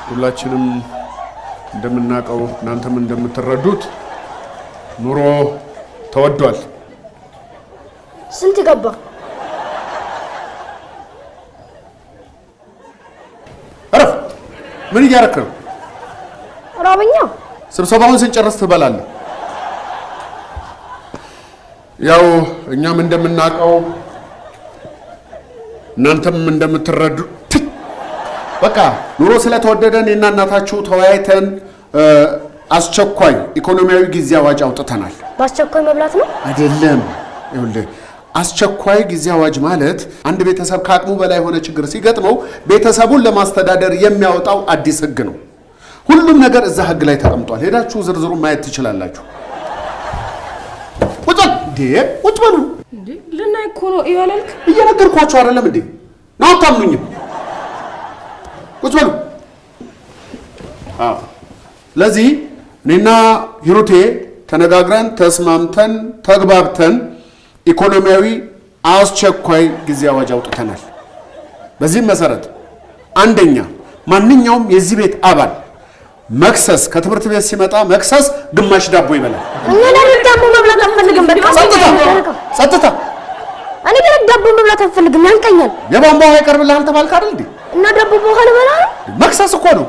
ሁላችንም እንደምናቀው እናንተም እንደምትረዱት ኑሮ ተወዷል። ስንት ገባ? አረፍ ምን እያረክ ነው? ራበኛ። ስብሰባውን ስንጨርስ ትበላለህ። ያው እኛም እንደምናቀው እናንተም እንደምትረዱ በቃ ኑሮ ስለተወደደ እኔና እናታችሁ ተወያይተን አስቸኳይ ኢኮኖሚያዊ ጊዜ አዋጅ አውጥተናል። በአስቸኳይ መብላት ነው አይደለም? ይኸውልህ አስቸኳይ ጊዜ አዋጅ ማለት አንድ ቤተሰብ ከአቅሙ በላይ የሆነ ችግር ሲገጥመው ቤተሰቡን ለማስተዳደር የሚያወጣው አዲስ ህግ ነው። ሁሉም ነገር እዛ ህግ ላይ ተቀምጧል። ሄዳችሁ ዝርዝሩን ማየት ትችላላችሁ። ቁጭ በሉ እንዴ! ልናይ እኮ ነው ይዋላልክ። እየነገርኳችሁ አይደለም እንዴ? ነው አታምኑኝም? ቁጭ በሉ። ለዚህ እኔና ሂሩቴ ተነጋግረን ተስማምተን ተግባብተን ኢኮኖሚያዊ አስቸኳይ ጊዜ አዋጅ አውጥተናል። በዚህም መሰረት አንደኛ ማንኛውም የዚህ ቤት አባል መክሰስ ከትምህርት ቤት ሲመጣ መክሰስ ግማሽ ዳቦ ይበላል። እኛ ዳቦ መብላት አንፈልግም። በቃ ጸጥታ። እኔ ዳቦ መብላት አንፈልግም፣ ያንቀኛል። የቧንቧ ውሃ ይቀርብልሃል ተባልክ አይደል እንዴ? እና ዳቦ በኋላ በላ መክሰስ እኮ ነው።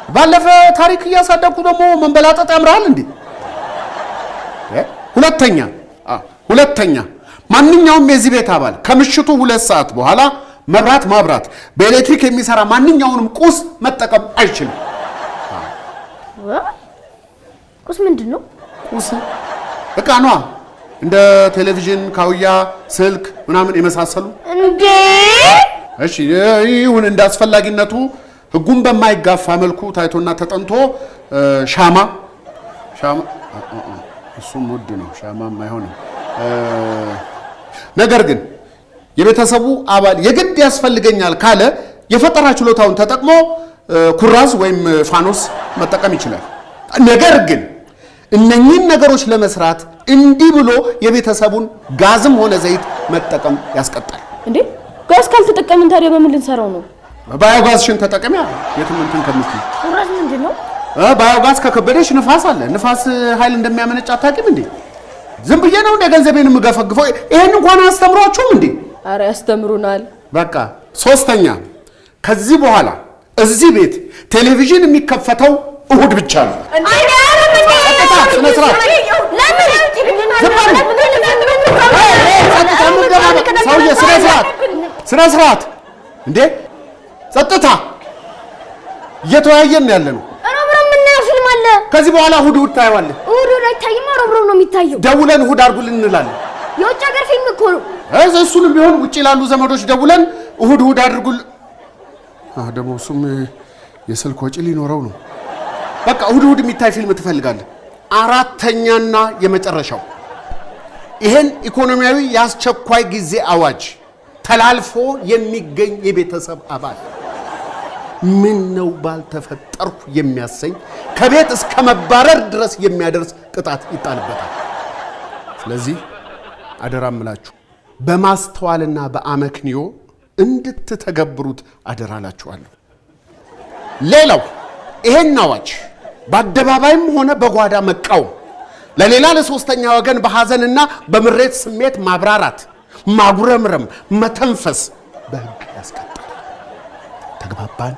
ባለፈ ታሪክ እያሳደኩ ደግሞ መንበላጠጥ ያምራል እንዴ? ሁለተኛ ማንኛውም የዚህ ቤት አባል ከምሽቱ 2 ሰዓት በኋላ መብራት ማብራት፣ በኤሌክትሪክ የሚሰራ ማንኛውንም ቁስ መጠቀም አይችልም። ቁስ ምንድነው? ቁስ እቃ ነዋ። እንደ ቴሌቪዥን፣ ካውያ፣ ስልክ ምናምን የመሳሰሉ እንዴ። እሺ ይሁን፣ እንደ አስፈላጊነቱ ህጉን በማይጋፋ መልኩ ታይቶና ተጠንቶ ሻማ እሱም ውድ ነው። ሻማም አይሆንም። ነገር ግን የቤተሰቡ አባል የግድ ያስፈልገኛል ካለ የፈጠራ ችሎታውን ተጠቅሞ ኩራዝ ወይም ፋኖስ መጠቀም ይችላል። ነገር ግን እነኚህን ነገሮች ለመስራት እንዲህ ብሎ የቤተሰቡን ጋዝም ሆነ ዘይት መጠቀም ያስቀጣል። እንዴ ጋዝ ካልተጠቀምን ታዲያ በምን ልንሰራው ነው? ባዮጋዝሽን ተጠቀሚያ። የትምንትን ከምትይ ኩራዝ ምንድነው? ባዮጋዝ ከከበደሽ ንፋስ አለ። ንፋስ ኃይል እንደሚያመነጭ አታውቂም እንዴ? ዝም ብዬ ነው እንደ ገንዘቤን የምገፈግፈው? ይሄን እንኳን አስተምሯችሁም እንዴ? አረ ያስተምሩናል። በቃ ሶስተኛ ከዚህ በኋላ እዚህ ቤት ቴሌቪዥን የሚከፈተው እሁድ ብቻ ነው። ስነ ስርዓት እንዴ! ጸጥታ! እየተወያየን ያለ ነው። ረብረብ የምናየው ፊልም አለ። ከዚህ በኋላ እሁድ ታየዋለህ። እሁድ አይታይም፣ ረብረብ ነው የሚታየው። ደውለን እሁድ አድርጉልን እንላለን። የውጭ ሀገር ፊልም እኮ ነው። እሱንም ቢሆን ውጭ ላሉ ዘመዶች ደውለን እሁድ አድርጉልን። ደግሞ እሱም የስልክ ወጪ ሊኖረው ነው። በቃ እሁድ የሚታይ ፊልም ትፈልጋለህ። አራተኛና የመጨረሻው ይሄን ኢኮኖሚያዊ የአስቸኳይ ጊዜ አዋጅ ተላልፎ የሚገኝ የቤተሰብ አባል ምን ነው ባልተፈጠርኩ የሚያሰኝ ከቤት እስከ መባረር ድረስ የሚያደርስ ቅጣት ይጣልበታል። ስለዚህ አደራምላችሁ በማስተዋልና በአመክንዮ እንድትተገብሩት አደራላችኋለሁ። ሌላው ይሄን አዋጅ በአደባባይም ሆነ በጓዳ መቃወም፣ ለሌላ ለሶስተኛ ወገን በሐዘንና በምሬት ስሜት ማብራራት፣ ማጉረምረም፣ መተንፈስ በሕግ ያስቀጣል። ተግባባን?